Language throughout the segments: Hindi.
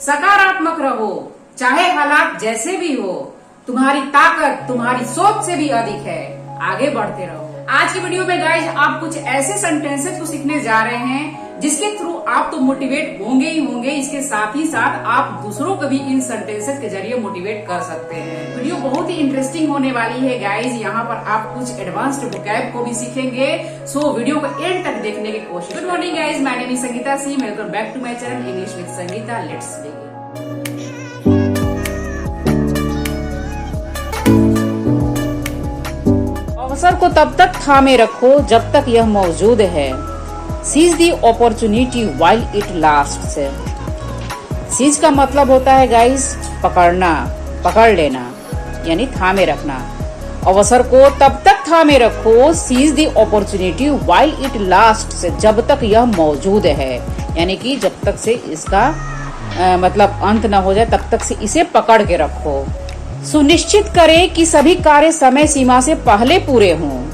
सकारात्मक रहो, चाहे हालात जैसे भी हो। तुम्हारी ताकत तुम्हारी सोच से भी अधिक है। आगे बढ़ते रहो। आज की वीडियो में गाइज आप कुछ ऐसे सेंटेंसेस को सीखने जा रहे हैं जिसके थ्रू आप तो मोटिवेट होंगे ही होंगे, इसके साथ ही साथ आप दूसरों को भी इन सेंटेंसेस के जरिए मोटिवेट कर सकते हैं। वीडियो बहुत ही इंटरेस्टिंग होने वाली है गाइज। यहाँ पर आप कुछ एडवांस्ड वोकैब को भी सीखेंगे, सो वीडियो को एंड तक देखने की कोशिश। Good morning guys, my name is Sangeeta C. Welcome back to my channel English with Sangeeta. Let's begin. अवसर को तब तक थामे रखो जब तक यह मौजूद है। Seize the opportunity while it lasts. Seize का मतलब होता है गाइस पकड़ना, पकड़ लेना, यानी थामे रखना। अवसर को तब तक थामे रखो, seize the opportunity while it lasts, जब तक यह मौजूद है, यानी कि जब तक से इसका मतलब अंत न हो जाए तब तक से इसे पकड़ के रखो। सुनिश्चित करें कि सभी कार्य समय सीमा से पहले पूरे हों।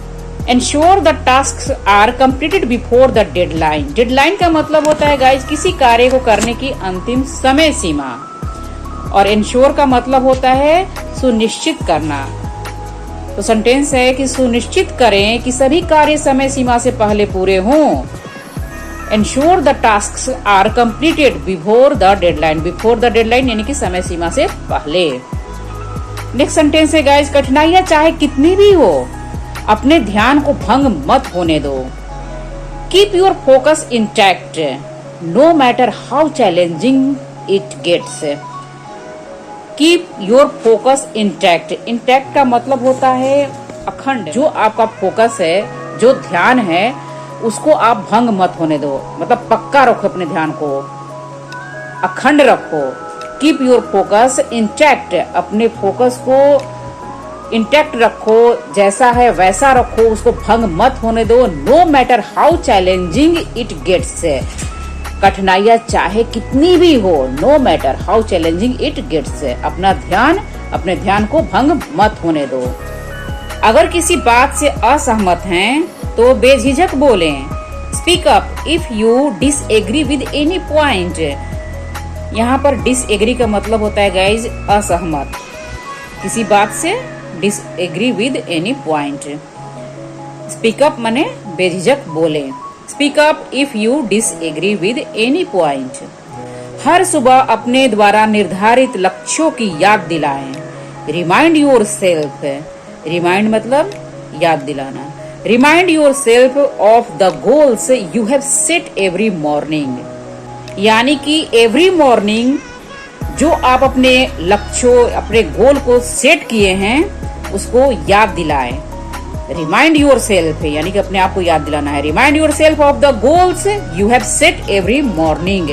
Ensure the tasks are completed before the deadline. Deadline का मतलब होता है गाइज किसी कार्य को करने की अंतिम समय सीमा, और ensure का मतलब होता है सुनिश्चित करना। तो सेंटेंस है कि सुनिश्चित करें कि सभी कार्य समय सीमा से पहले पूरे हों। Ensure the tasks are completed before the deadline. Before the deadline यानी कि समय सीमा से पहले। नेक्स्ट सेंटेंस है गाइज, कठिनाइयां चाहे कितनी भी हो अपने ध्यान को भंग मत होने दो। Keep your focus intact no matter how challenging it gets. Keep your focus intact. Intact का मतलब होता है अखंड। जो आपका फोकस है, जो ध्यान है, उसको आप भंग मत होने दो, मतलब पक्का रखो, अपने ध्यान को अखंड रखो। कीप योर फोकस इंटैक्ट, अपने फोकस को इंटैक्ट रखो, जैसा है वैसा रखो, उसको भंग मत होने दो। No matter how challenging it gets. कठिनाइयां चाहे कितनी भी हो, no matter how challenging it gets, अपने ध्यान को भंग मत होने दो। अगर किसी बात से असहमत हैं तो बेझिझक बोलें। Speak up if you disagree with any point. यहाँ पर डिसएग्री का मतलब होता है गाइज असहमत, किसी बात से disagree with any point. Speak up माने बेझिझक बोले। Speak up if you disagree with any point. हर सुबह अपने द्वारा निर्धारित लक्ष्यों की याद दिलाएं। Remind yourself. रिमाइंड मतलब याद दिलाना। Remind yourself of the goals you have set every morning, यानी कि एवरी मॉर्निंग जो आप अपने लक्ष्यों, अपने गोल को सेट किए हैं उसको याद दिलाएं। रिमाइंड योर सेल्फ यानी कि अपने आप को याद दिलाना है। Remind yourself of the goals you have set every morning.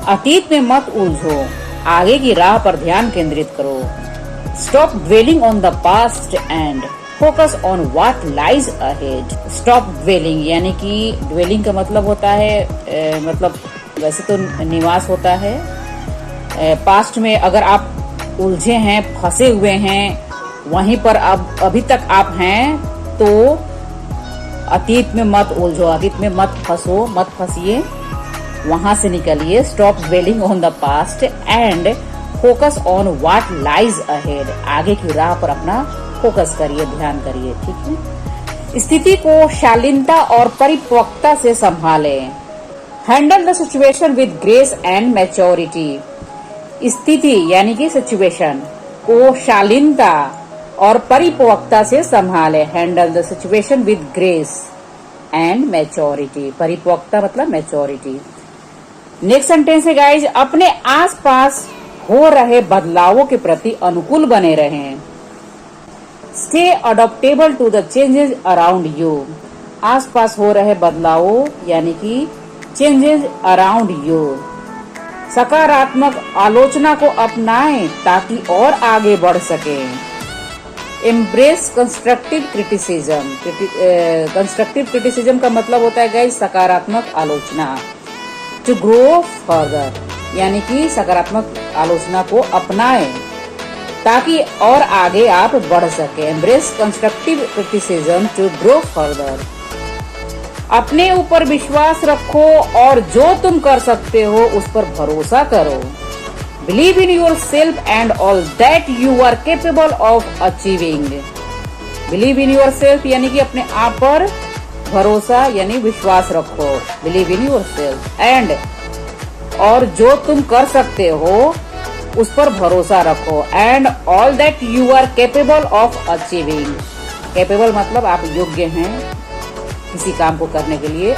अतीत में मत उलझो, आगे की राह पर ध्यान केंद्रित करो। Stop dwelling on the past and focus on what lies ahead. Stop dwelling यानी कि ड्वेलिंग का मतलब होता है मतलब वैसे तो निवास होता है। पास्ट में अगर आप उलझे हैं, फंसे हुए हैं, वहीं पर अब अभी तक आप हैं, तो अतीत में मत उलझो, अतीत में मत फंसो, मत फंसिए, वहां से निकलिए। Stop dwelling on the past and focus on what lies ahead. आगे की राह पर अपना फोकस करिए, ध्यान करिए, ठीक है। स्थिति को शालीनता और परिपक्वता से संभालें। Handle the situation with grace and maturity. स्थिति यानी कि सिचुएशन को शालीनता और परिपक्वता से संभाले। Handle the situation with grace and maturity. परिपक्वता मतलब मैच्योरिटी। नेक्स्ट सेंटेंस है गाइज, अपने आसपास हो रहे बदलावों के प्रति अनुकूल बने रहें। Stay adaptable to the changes around you. आसपास हो रहे बदलावों यानी कि चेंजेस अराउंड यू। सकारात्मक आलोचना को अपनाएं ताकि और आगे बढ़ सके। Embrace constructive criticism. Constructive criticism का मतलब होता है गाइस सकारात्मक आलोचना। टू ग्रो फर्दर यानी कि सकारात्मक आलोचना को अपनाएं ताकि और आगे आप बढ़ सके। Embrace constructive criticism to grow further. अपने ऊपर विश्वास रखो और जो तुम कर सकते हो उस पर भरोसा करो। Believe in yourself and all that you are capable of achieving. Believe in yourself यानी कि अपने आप पर भरोसा यानी विश्वास रखो। Believe in yourself and और जो तुम कर सकते हो उस पर भरोसा रखो। And all that you are capable of achieving. Capable मतलब आप योग्य हैं किसी काम को करने के लिए।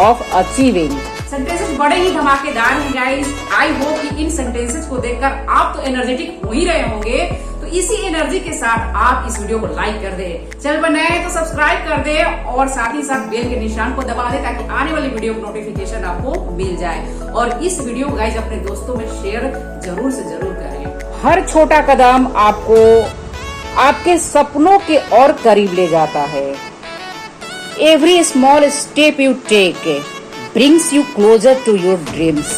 Of achieving. सेंटेंसेस बड़े ही धमाकेदार हैं गाइस। आई होप कि इन सेंटेंसेस को देखकर आप तो एनर्जेटिक हो ही रहे होंगे। तो इसी एनर्जी के साथ आप इस वीडियो को लाइक कर दे, चैनल पर नए हैं तो सब्सक्राइब कर दे और साथ ही साथ बेल के निशान को दबा दे ताकि आने वाली वीडियो की नोटिफिकेशन आपको मिल जाए। और इस वीडियो को गाइस अपने दोस्तों में शेयर जरूर से जरूर करें। हर छोटा कदम आपको आपके सपनों के और करीब ले जाता है। Every small step you take brings you closer to your dreams.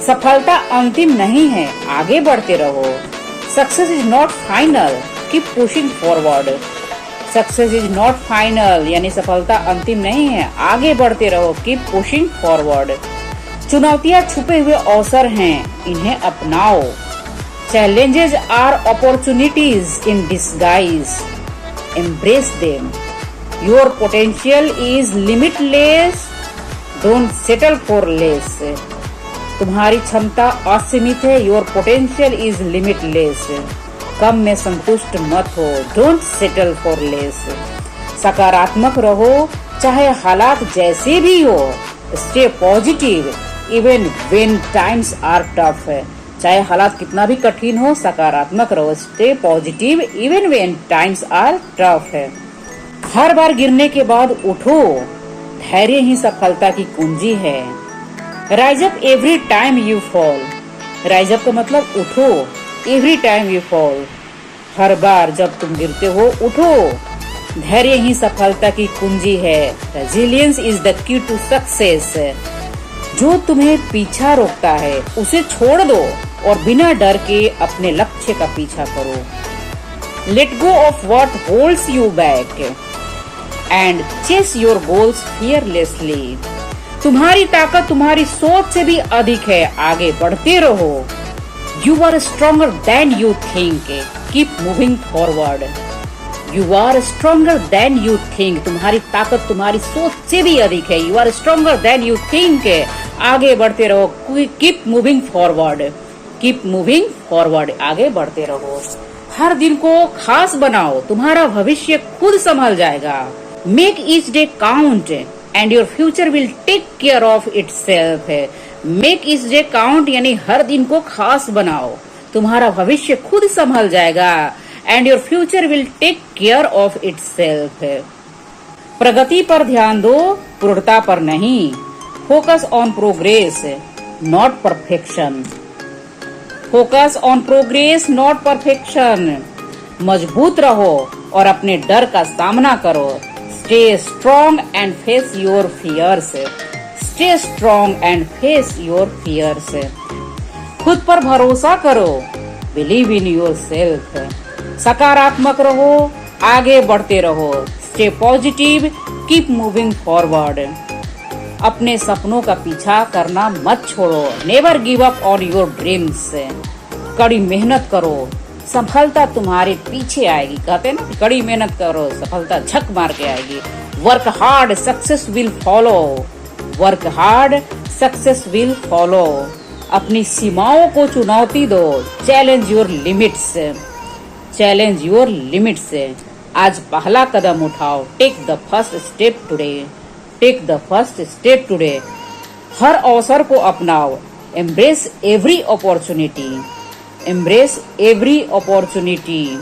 सफलता अंतिम नहीं है, आगे बढ़ते रहो। Success is not final, keep pushing forward. Success is not final यानी सफलता अंतिम नहीं है, आगे बढ़ते रहो। Keep pushing forward. चुनौतियां छुपे हुए अवसर हैं, इन्हें अपनाओ। Challenges are opportunities in disguise, embrace them. Your potential is limitless, don't settle for less. तुम्हारी क्षमता असीमित है। योर पोटेंशियल इज लिमिटलेस, कम में संतुष्ट मत हो। Don't settle for less. सकारात्मक रहो चाहे हालात जैसे भी हो। Stay positive even when times are tough. चाहे हालात कितना भी कठिन हो, सकारात्मक रहो। Stay positive even when times are tough. हर बार गिरने के बाद उठो, धैर्य ही सफलता की कुंजी है। Rise up every time you fall. Rise up का मतलब उठो। एवरी टाइम यू फॉल, हर बार जब तुम गिरते हो उठो। धैर्य ही सफलता की कुंजी है। Resilience is the key to success. जो तुम्हें पीछा रोकता है उसे छोड़ दो और बिना डर के अपने लक्ष्य का पीछा करो। Let go of what holds you back and chase your goals fearlessly. तुम्हारी ताकत तुम्हारी सोच से भी अधिक है, आगे बढ़ते रहो। You are stronger than you think, keep moving forward. You are stronger than you think. तुम्हारी ताकत तुम्हारी सोच से भी अधिक है। You are stronger than you think, आगे बढ़ते रहो। Keep moving forward. Keep moving forward, आगे बढ़ते रहो। हर दिन को खास बनाओ, तुम्हारा भविष्य खुद संभल जाएगा। Make each day count and your future will take care of itself. Make each day count यानी हर दिन को खास बनाओ, तुम्हारा भविष्य खुद संभल जाएगा। And your future will take care of itself. प्रगति पर ध्यान दो, पूर्णता पर नहीं। Focus on progress not perfection. Focus on progress not perfection. मजबूत रहो और अपने डर का सामना करो। Stay strong and face your fears. Stay strong and face your fears. खुद पर भरोसा करो। Believe in yourself. सकारात्मक रहो, आगे बढ़ते रहो। Stay positive, keep moving forward. अपने सपनों का पीछा करना मत छोड़ो। Never give up on your dreams. कड़ी मेहनत करो, सफलता तुम्हारे पीछे आएगी। कहते हैं ना, कड़ी मेहनत करो, सफलता झक मार के आएगी। Work hard, success will follow. Work hard, success will follow. अपनी सीमाओं को चुनौती दो। Challenge your limits. Challenge your limits. आज पहला कदम उठाओ। Take the first step today. Take the first step today. हर अवसर को अपनाओ। Embrace every opportunity. Embrace every opportunity.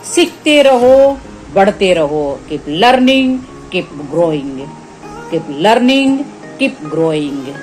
सीखते रहो, बढ़ते रहो। Keep learning, keep growing. Keep learning, keep growing.